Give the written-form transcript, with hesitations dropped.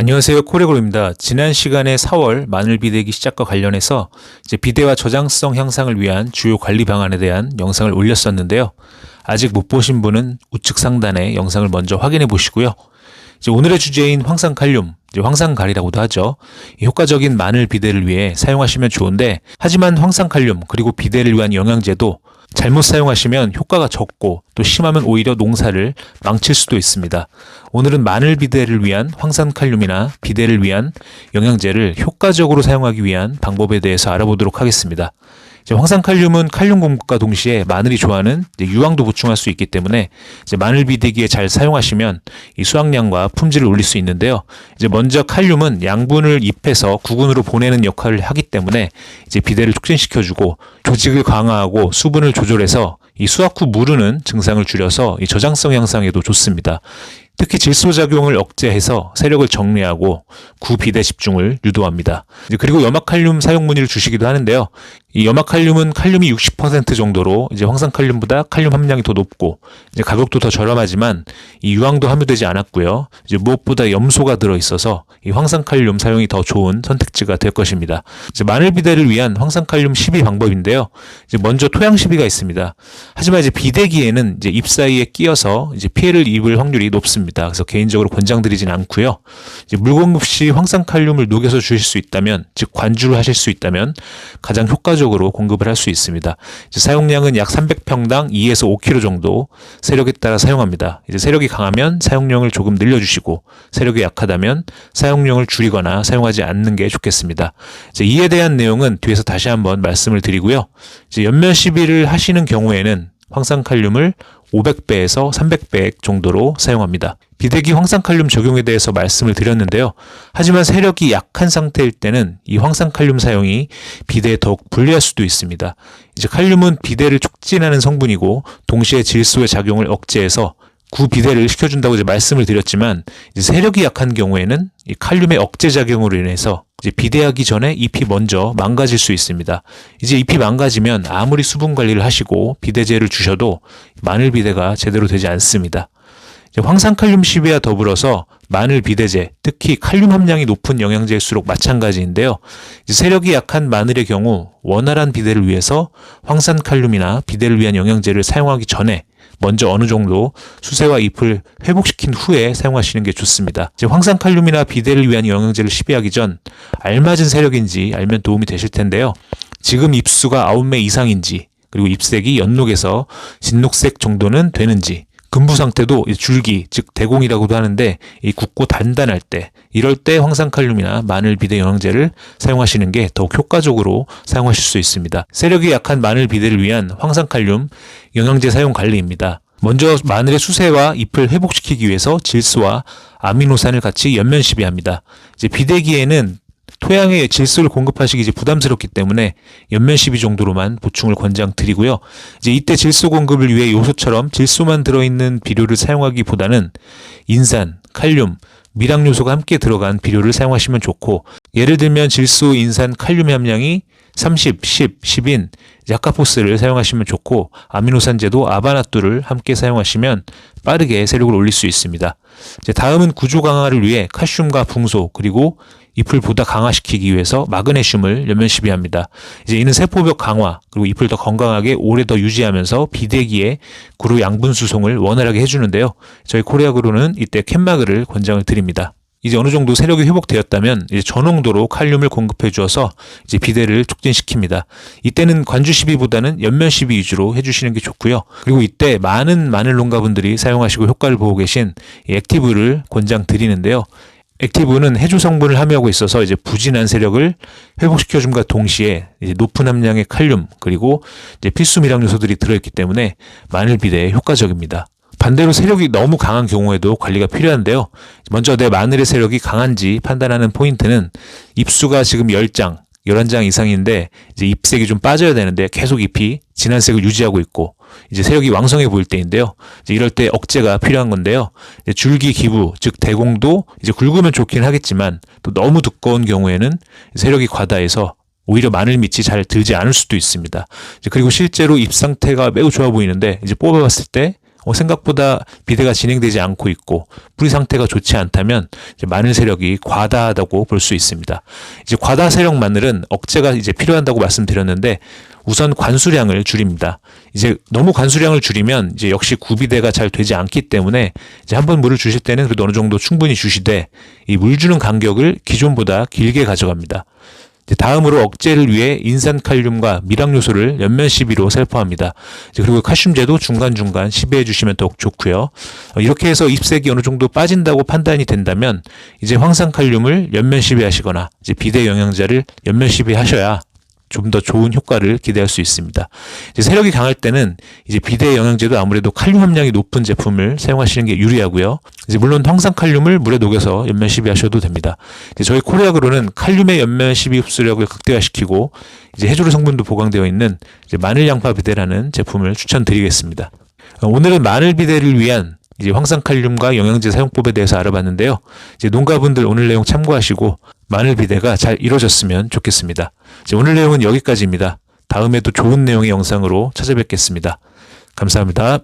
안녕하세요. 코레고입니다. 지난 시간에 4월 마늘 비대기 시작과 관련해서 비대와 저장성 향상을 위한 주요 관리 방안에 대한 영상을 올렸었는데요. 아직 못 보신 분은 우측 상단에 영상을 먼저 확인해 보시고요. 오늘의 주제인 황산칼륨, 황산갈이라고도 하죠. 효과적인 마늘 비대를 위해 사용하시면 좋은데, 하지만 황산칼륨 그리고 비대를 위한 영양제도 잘못 사용하시면 효과가 적고 또 심하면 오히려 농사를 망칠 수도 있습니다. 오늘은 마늘 비대를 위한 황산칼륨이나 비대를 위한 영양제를 효과적으로 사용하기 위한 방법에 대해서 알아보도록 하겠습니다. 황산칼륨은 칼륨 공급과 동시에 마늘이 좋아하는 유황도 보충할 수 있기 때문에 마늘 비대기에 잘 사용하시면 이 수확량과 품질을 올릴 수 있는데요. 먼저 칼륨은 양분을 잎에서 구근으로 보내는 역할을 하기 때문에 비대를 촉진시켜주고 조직을 강화하고 수분을 조절해서 이 수확 후 무르는 증상을 줄여서 이 저장성 향상에도 좋습니다. 특히 질소작용을 억제해서 세력을 정리하고 구비대 집중을 유도합니다. 그리고 염화칼륨 사용 문의를 주시기도 하는데요. 이 염화칼륨은 칼륨이 60% 정도로 황산칼륨보다 칼륨 함량이 더 높고 가격도 더 저렴하지만 이 유황도 함유되지 않았고요. 무엇보다 염소가 들어있어서 이 황산칼륨 사용이 더 좋은 선택지가 될 것입니다. 마늘 비대를 위한 황산칼륨 시비 방법인데요. 먼저 토양 시비가 있습니다. 하지만 비대기에는 잎 사이에 끼어서 피해를 입을 확률이 높습니다. 그래서 개인적으로 권장드리진 않고요. 물 공급 시 황산칼륨을 녹여서 주실 수 있다면, 즉 관주를 하실 수 있다면 가장 효과적으로 공급을 할 수 있습니다. 사용량은 약 300평당 2에서 5kg 정도 세력에 따라 사용합니다. 세력이 강하면 사용량을 조금 늘려주시고 세력이 약하다면 사용량을 줄이거나 사용하지 않는 게 좋겠습니다. 이에 대한 내용은 뒤에서 다시 한번 말씀을 드리고요. 연면 시비를 하시는 경우에는 황산칼륨을 500배에서 300배 정도로 사용합니다. 비대기 황산칼륨 적용에 대해서 말씀을 드렸는데요. 하지만 세력이 약한 상태일 때는 이 황산칼륨 사용이 비대에 더욱 불리할 수도 있습니다. 칼륨은 비대를 촉진하는 성분이고 동시에 질소의 작용을 억제해서 구비대를 시켜준다고 말씀을 드렸지만 세력이 약한 경우에는 이 칼륨의 억제 작용으로 인해서 비대하기 전에 잎이 먼저 망가질 수 있습니다. 잎이 망가지면 아무리 수분 관리를 하시고 비대제를 주셔도 마늘 비대가 제대로 되지 않습니다. 황산칼륨 시비와 더불어서 마늘 비대제, 특히 칼륨 함량이 높은 영양제일수록 마찬가지인데요. 세력이 약한 마늘의 경우 원활한 비대를 위해서 황산칼륨이나 비대를 위한 영양제를 사용하기 전에 먼저 어느 정도 수세와 잎을 회복시킨 후에 사용하시는 게 좋습니다. 황산칼륨이나 비대를 위한 영양제를 시비하기 전 알맞은 세력인지 알면 도움이 되실 텐데요. 지금 잎수가 9매 이상인지, 그리고 잎색이 연녹에서 진녹색 정도는 되는지, 근부 상태도 줄기, 즉 대공이라고도 하는데 이 굳고 단단할 때, 이럴 때 황산칼륨이나 마늘 비대 영양제를 사용하시는 게 더욱 효과적으로 사용하실 수 있습니다. 세력이 약한 마늘 비대를 위한 황산칼륨 영양제 사용 관리입니다. 먼저 마늘의 수세와 잎을 회복시키기 위해서 질소와 아미노산을 같이 연면 시비합니다. 비대기에는 토양에 질소를 공급하시기 부담스럽기 때문에 연면 시비 정도로만 보충을 권장드리고요. 이때 질소 공급을 위해 요소처럼 질소만 들어있는 비료를 사용하기보다는 인산, 칼륨, 미량 요소가 함께 들어간 비료를 사용하시면 좋고, 예를 들면 질소, 인산, 칼륨 함량이 30, 10, 10인 야카포스를 사용하시면 좋고, 아미노산제도 아바나뚜를 함께 사용하시면 빠르게 세력을 올릴 수 있습니다. 다음은 구조 강화를 위해 칼슘과 붕소, 그리고 잎을 보다 강화시키기 위해서 마그네슘을 연면 시비합니다. 이는 세포벽 강화, 그리고 잎을 더 건강하게 오래 더 유지하면서 비대기에 구루 양분 수송을 원활하게 해주는데요. 저희 코리아그로는 이때 캔마그를 권장을 드립니다. 어느 정도 세력이 회복되었다면 저농도로 칼륨을 공급해 주어서 비대를 촉진시킵니다. 이때는 관주 시비보다는 연면 시비 위주로 해주시는 게 좋고요. 그리고 이때 많은 마늘 농가분들이 사용하시고 효과를 보고 계신 액티브를 권장드리는데요. 액티브는 해조 성분을 함유하고 있어서 부진한 세력을 회복시켜줌과 동시에 높은 함량의 칼륨, 그리고 필수 미량 요소들이 들어있기 때문에 마늘 비대에 효과적입니다. 반대로 세력이 너무 강한 경우에도 관리가 필요한데요. 먼저 내 마늘의 세력이 강한지 판단하는 포인트는 잎수가 지금 10장, 11장 이상인데 잎색이 좀 빠져야 되는데 계속 잎이 진한 색을 유지하고 있고 세력이 왕성해 보일 때인데요. 이럴 때 억제가 필요한 건데요. 줄기 기부, 즉 대공도 굵으면 좋긴 하겠지만 또 너무 두꺼운 경우에는 세력이 과다해서 오히려 마늘 밑이 잘 들지 않을 수도 있습니다. 그리고 실제로 잎 상태가 매우 좋아 보이는데 뽑아봤을 때 생각보다 비대가 진행되지 않고 있고 뿌리 상태가 좋지 않다면 이제 마늘 세력이 과다하다고 볼 수 있습니다. 이제 과다 세력 마늘은 억제가 이제 필요한다고 말씀드렸는데 우선 관수량을 줄입니다. 이제 너무 관수량을 줄이면 이제 역시 구비대가 잘 되지 않기 때문에 이제 한번 물을 주실 때는 그래도 어느 정도 충분히 주시되 이 물 주는 간격을 기존보다 길게 가져갑니다. 다음으로 억제를 위해 인산칼륨과 미락요소를 연면 시비로 살포합니다. 그리고 칼슘제도 중간중간 시비해 주시면 더욱 좋고요. 이렇게 해서 잎색이 어느 정도 빠진다고 판단이 된다면 이제 황산칼륨을 연면 시비하시거나 이제 비대 영양제를 연면 시비하셔야 좀 더 좋은 효과를 기대할 수 있습니다. 이제 세력이 강할 때는 이제 비대 영양제도 아무래도 칼륨 함량이 높은 제품을 사용하시는 게 유리하고요. 이제 물론 황산칼륨을 물에 녹여서 연면 시비하셔도 됩니다. 이제 저희 코리아그로는 칼륨의 연면 시비 흡수력을 극대화시키고 이제 해조류 성분도 보강되어 있는 이제 마늘 양파 비대라는 제품을 추천드리겠습니다. 오늘은 마늘 비대를 위한 이제 황산칼륨과 영양제 사용법에 대해서 알아봤는데요. 이제 농가분들 오늘 내용 참고하시고 마늘 비대가 잘 이루어졌으면 좋겠습니다. 이제 오늘 내용은 여기까지입니다. 다음에도 좋은 내용의 영상으로 찾아뵙겠습니다. 감사합니다.